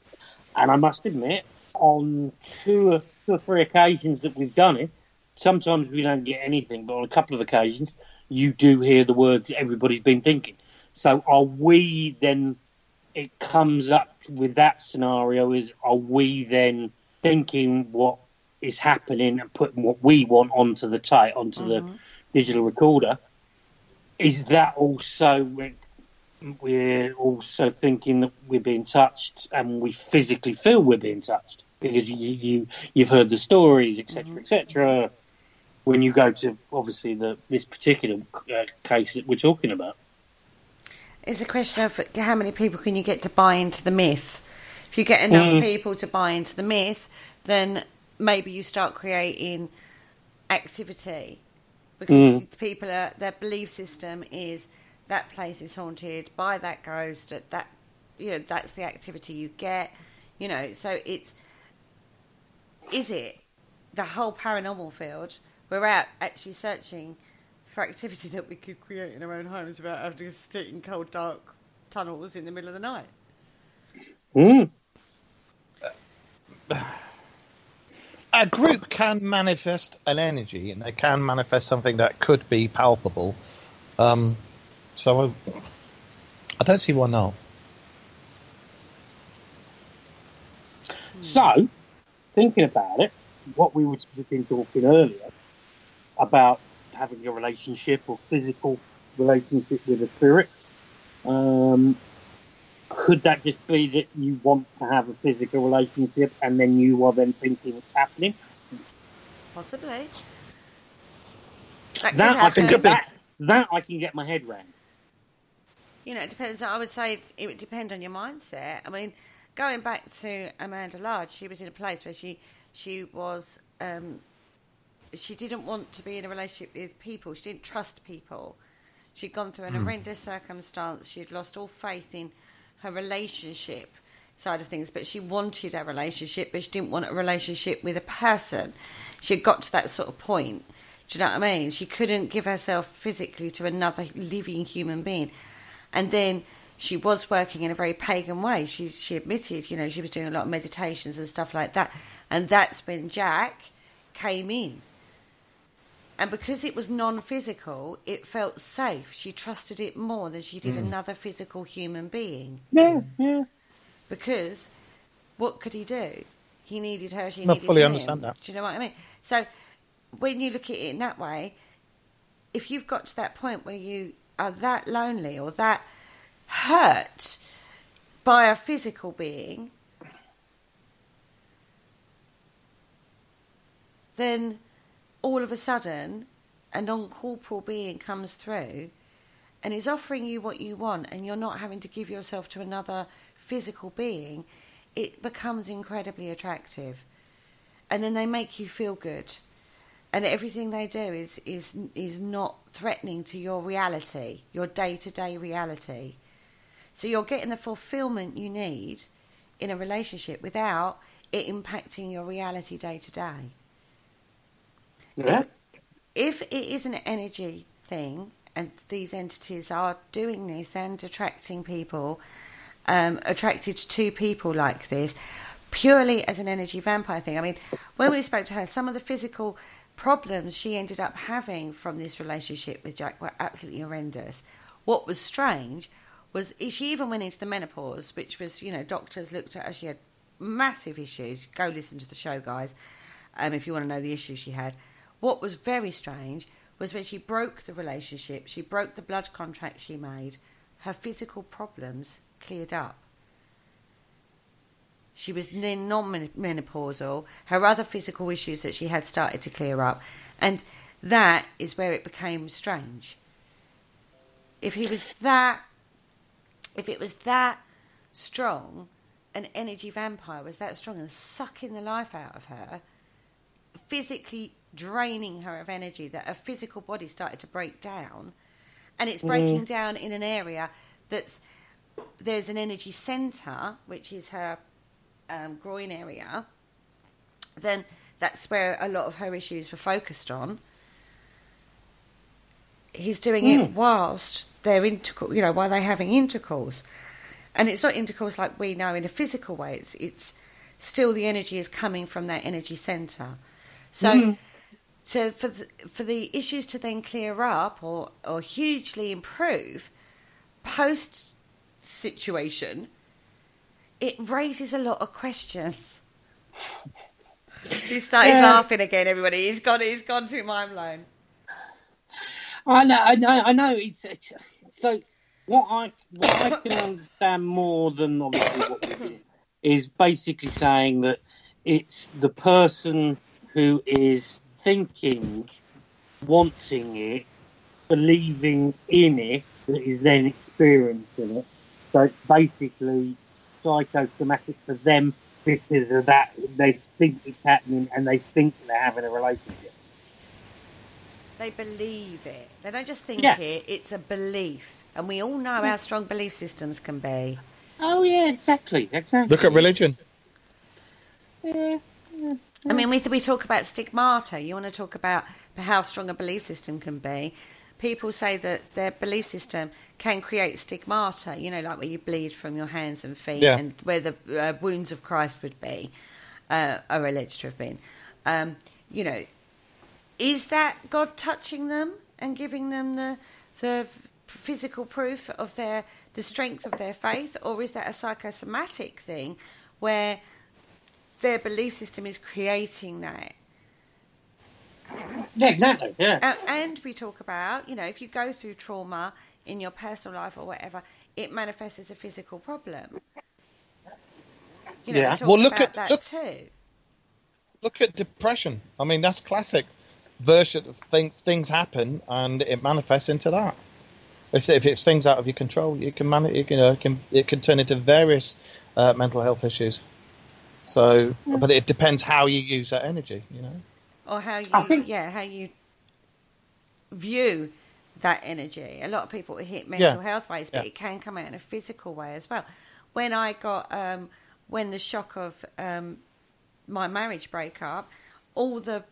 And I must admit, on two or three occasions that we've done it, sometimes we don't get anything, but on a couple of occasions, you do hear the words everybody's been thinking. So are we then, it comes up with that scenario is, are we then thinking what is happening and putting what we want onto the the digital recorder? Is that also, we're also thinking that we're being touched and we physically feel we're being touched? Because you've heard the stories, etc., etc., when you go to, obviously, this particular case that we're talking about. It's a question of how many people can you get to buy into the myth. If you get enough people to buy into the myth, then maybe you start creating activity. Because people their belief system is that place is haunted by that ghost, that's the activity you get. So is it the whole paranormal field? We're out actually searching for activity that we could create in our own homes without having to sit in cold, dark tunnels in the middle of the night. A group can manifest an energy, and they can manifest something that could be palpable. So I don't see why not. So, thinking about it, what we were been talking earlier about having a relationship or physical relationship with a spirit, could that just be that you want to have a physical relationship and then you are then thinking it's happening? Possibly. That I can get my head around. It depends. I would say it would depend on your mindset. I mean, going back to Amanda Large, she was in a place where she was she didn't want to be in a relationship with people. She didn't trust people. She'd gone through an horrendous circumstance. She'd lost all faith in her relationship side of things, but she wanted a relationship, but she didn't want a relationship with a person. She had got to that sort of point. Do you know what I mean? She couldn't give herself physically to another living human being. And then she was working in a very pagan way. She admitted, she was doing a lot of meditations and stuff like that. And that's when Jack came in. And because it was non-physical, it felt safe. She trusted it more than she did another physical human being. Yeah. Because what could he do? He needed her, she Not needed fully him. understand that. Do you know what I mean? So when you look at it in that way, if you've got to that point where you are that lonely or that hurt by a physical being, then all of a sudden a non-corporeal being comes through and is offering you what you want, and you're not having to give yourself to another physical being, it becomes incredibly attractive. And then they make you feel good. And everything they do is not threatening to your reality, your day-to-day reality. So you're getting the fulfillment you need in a relationship without it impacting your reality day-to-day. Yeah. If it is an energy thing, and these entities are doing this and attracting people, attracted to people like this, purely as an energy vampire thing. I mean, when we spoke to her, some of the physical problems she ended up having from this relationship with Jack were absolutely horrendous. What was strange was she even went into the menopause, which was, doctors looked at her. She had massive issues. Go listen to the show, guys, if you want to know the issues she had. What was very strange was when she broke the relationship, she broke the blood contract she made, her physical problems cleared up. She was then non-menopausal. Her other physical issues that she had started to clear up. And that is where it became strange. If it was that strong, an energy vampire was that strong and sucking the life out of her, physically draining her of energy, that her physical body started to break down, and it's breaking down in an area there's an energy centre, which is her groin area, then that's where a lot of her issues were focused on. He's doing it whilst they're while they're having intercourse, and it's not intercourse like we know in a physical way. It's still the energy is coming from that energy centre. So, for the issues to then clear up or hugely improve post situation, it raises a lot of questions. He started laughing again. Everybody, he's gone too mind blown. I know. It's so what I can understand more than obviously what we do is basically saying that it's the person who is thinking, wanting it, believing in it, that is then experiencing it. So it's basically psychosomatic for them because of that. They think it's happening and they think they're having a relationship. They believe it. They don't just think it, it's a belief. And we all know how strong belief systems can be. Oh, yeah, exactly. Look at religion. Yeah. I mean, we talk about stigmata. You want to talk about how strong a belief system can be. People say that their belief system can create stigmata, like where you bleed from your hands and feet and where the wounds of Christ would be, are alleged to have been. Is that God touching them and giving them the physical proof of the strength of their faith, or is that a psychosomatic thing where their belief system is creating that? Yeah, exactly. Yeah. And we talk about, if you go through trauma in your personal life or whatever, it manifests as a physical problem. We talk about that too. Look at depression. I mean, that's classic version of things happen and it manifests into that. If it's things out of your control, it can turn into various mental health issues. So, but it depends how you use that energy, Or how you view that energy. A lot of people hit mental health ways, but it can come out in a physical way as well. When I got, when the shock of my marriage breakup, all the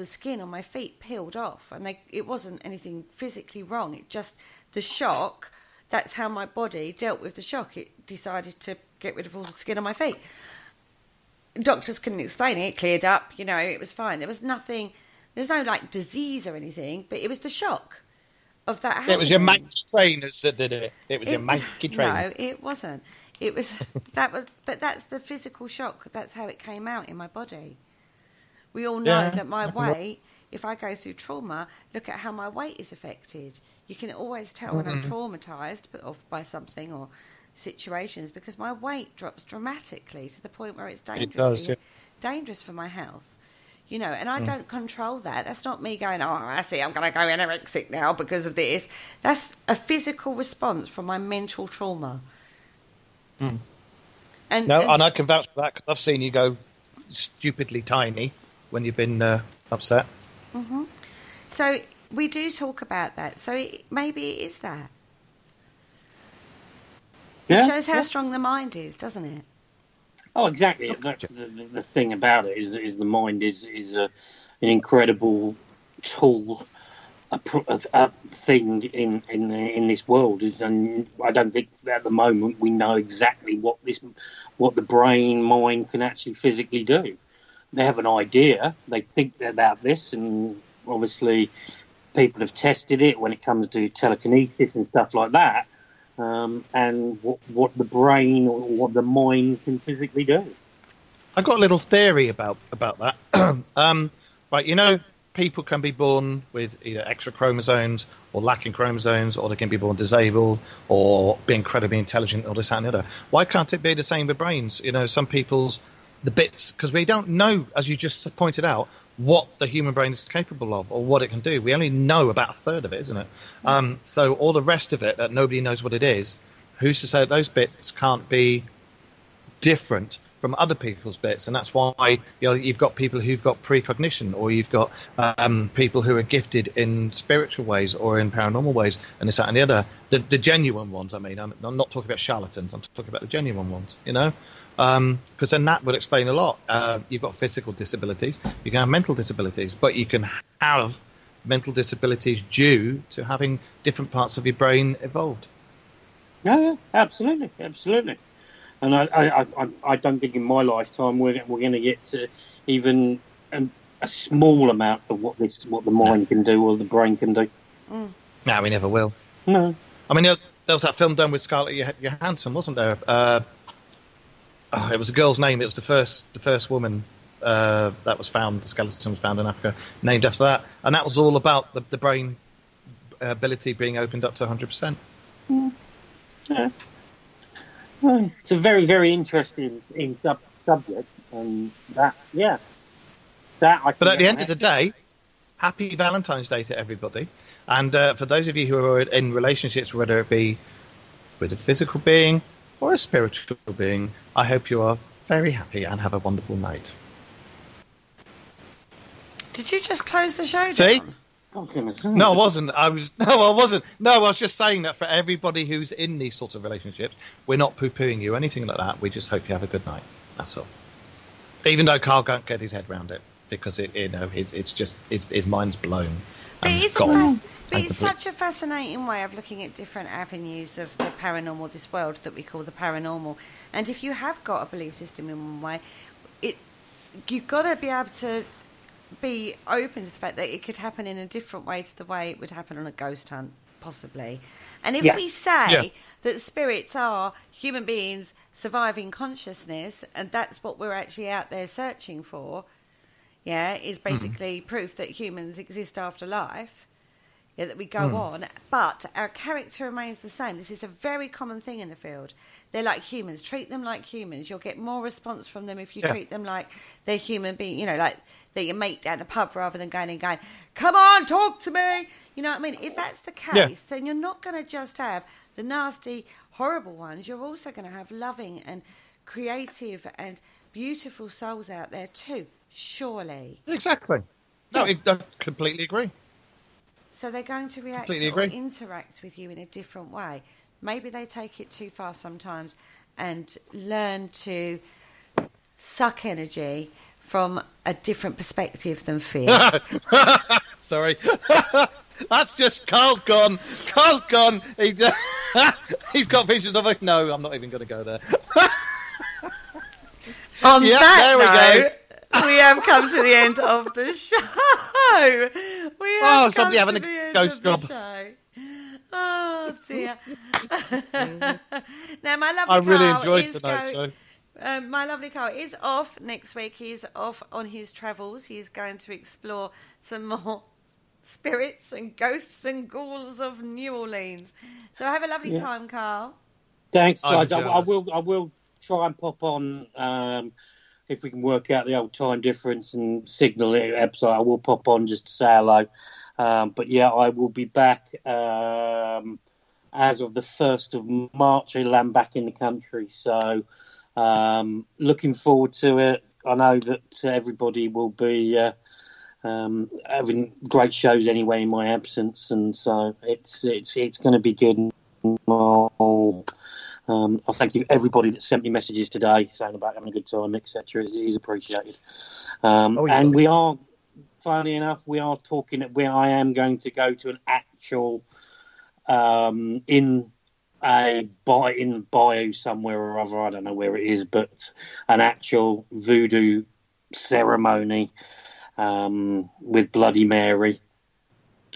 skin on my feet peeled off, and it wasn't anything physically wrong. It just the shock. That's how my body dealt with the shock. It decided to get rid of all the skin on my feet. Doctors couldn't explain it. It cleared up. It was fine. There was nothing. There's no disease or anything, but it was the shock of that happening. It was your manky trainers that did it. It was your manky trainers. No, it wasn't. It was but that's the physical shock. That's how it came out in my body. We all know that my weight, if I go through trauma, look at how my weight is affected. You can always tell when I'm traumatised by something or situations because my weight drops dramatically to the point where it's dangerous for my health. And I don't control that. That's not me going, I see, I'm going to go anorexic now because of this. That's a physical response from my mental trauma. And I can vouch for that because I've seen you go stupidly tiny when you've been upset. Mm-hmm. So we do talk about that. So maybe it is that. It shows how strong the mind is, doesn't it? Oh, exactly. That's the thing about it is the mind is an incredible tool, a thing in this world. And I don't think at the moment we know exactly what the brain mind can actually physically do. They have an idea. They think about this, and obviously people have tested it when it comes to telekinesis and stuff like that. And what the brain or what the mind can physically do. I've got a little theory about that. Right, people can be born with either extra chromosomes or lacking chromosomes, or they can be born disabled or be incredibly intelligent, or this, that, and the other. Why can't it be the same with brains? Some people's the bits, because we don't know, as you just pointed out, what the human brain is capable of or what it can do. We only know about a third of it, isn't it? So all the rest of it that nobody knows what it is, who's to say that those bits can't be different from other people's bits? And that's why you've got people who've got precognition, or you've got people who are gifted in spiritual ways or in paranormal ways, and this, that, and the other. The genuine ones, I mean. I'm not talking about charlatans. I'm talking about the genuine ones, because then that would explain a lot. You've got physical disabilities, you can have mental disabilities, but you can have mental disabilities due to having different parts of your brain evolved. Yeah, absolutely. And I don't think in my lifetime we're going to get to even a small amount of what the mind can do or the brain can do. No, we never will. No. I mean, there was that film done with Scarlett Johansson, wasn't there? It was a girl's name. It was the first woman that was found. The skeleton was found in Africa, named after that, and that was all about the brain ability being opened up to 100%. Yeah. Well, it's a very, very interesting subject, and that. But at the end of the day, happy Valentine's Day to everybody, and for those of you who are in relationships, whether it be with a physical being or a spiritual being, I hope you are very happy and have a wonderful night. Did you just close the show See? down? No, I wasn't. I was just saying that for everybody who's in these sorts of relationships, we're not poo-pooing you or anything like that. We just hope you have a good night. That's all. Even though Carl can't get his head around it, because it's just his mind's blown. It's such a fascinating way of looking at different avenues of the paranormal, this world that we call the paranormal. And if you have got a belief system in one way, you've got to be able to be open to the fact that it could happen in a different way to the way it would happen on a ghost hunt, possibly. And if we say that spirits are human beings surviving consciousness, and that's what we're actually out there searching for, is basically proof that humans exist after life, that we go on, but our character remains the same. This is a very common thing in the field. They're like humans. Treat them like humans. You'll get more response from them if you treat them like they're human beings, like that you mate down a pub rather than going, come on, talk to me. You know what I mean? If that's the case, then you're not going to just have the nasty, horrible ones. You're also going to have loving and creative and beautiful souls out there too, surely. Exactly. No, I completely agree. So they're going to react or interact with you in a different way. Maybe they take it too far sometimes and learn to suck energy from a different perspective than fear. Sorry. That's just Carl's gone. He's got visions of it. No, I'm not even going to go there. On that note, we have come to the end of the show. Somebody having a ghost job. Oh dear. Now my lovely I really Carl enjoyed is tonight's show. My lovely Carl is off next week. He's off on his travels. He's going to explore some more spirits and ghosts and ghouls of New Orleans. So have a lovely time, Carl. Thanks, guys. I will try and pop on if we can work out the old time difference and signal episode. I will pop on just to say hello. But I will be back as of the 1st of March. I'm back in the country, so Looking forward to it. I know that everybody will be having great shows anyway in my absence, and so it's going to be good. I thank you everybody that sent me messages today saying about having a good time, etc. It is appreciated. And we are, funnily enough, we are talking where I am going to go to an actual in Bayou somewhere or other. I don't know where it is, but an actual voodoo ceremony with Bloody Mary.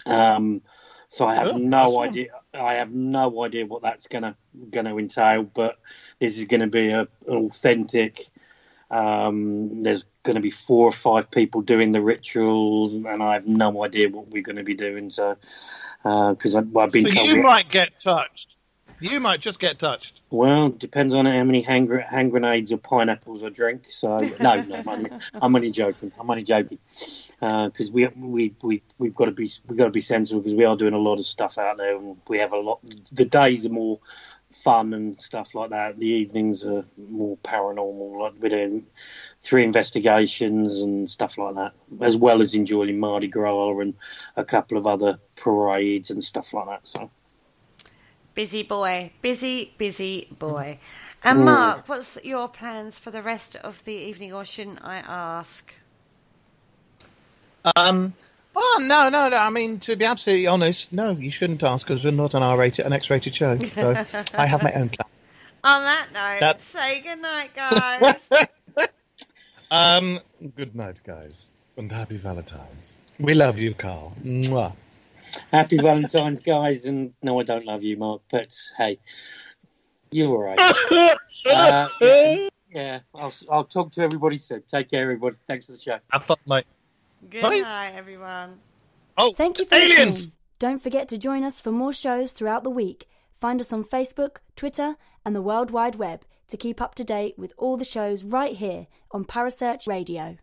So I have no idea. I have no idea what that's gonna entail, but this is going to be an authentic. There's going to be 4 or 5 people doing the rituals, and I have no idea what we're going to be doing. So, because I've been so told you might get touched. You might just get touched. Well, depends on how many hand grenades or pineapples I drink. So no, I'm only joking. Because we've got to be sensible, because we are doing a lot of stuff out there, and we have a lot. The days are more fun and stuff like that. The evenings are more paranormal. Like we're doing 3 investigations and stuff like that, as well as enjoying Mardi Gras and a couple of other parades and stuff like that. So. Busy boy. And Mark, what's your plans for the rest of the evening, or shouldn't I ask? Oh, no. I mean, to be absolutely honest, no, you shouldn't ask, because we're not an R-rated, an X-rated show. So I have my own plan. On that note, say goodnight, guys. Good night, guys, and happy Valentines. We love you, Carl. Mwah. Happy Valentine's, guys, and no, I don't love you, Mark, but hey, you're all right. Yeah, I'll talk to everybody soon. Take care, everybody. Thanks for the show. Have fun, mate. Good night, everyone. Oh, thank you for aliens! listening. Don't forget to join us for more shows throughout the week. Find us on Facebook, Twitter, and the World Wide Web to keep up to date with all the shows right here on Parasearch Radio.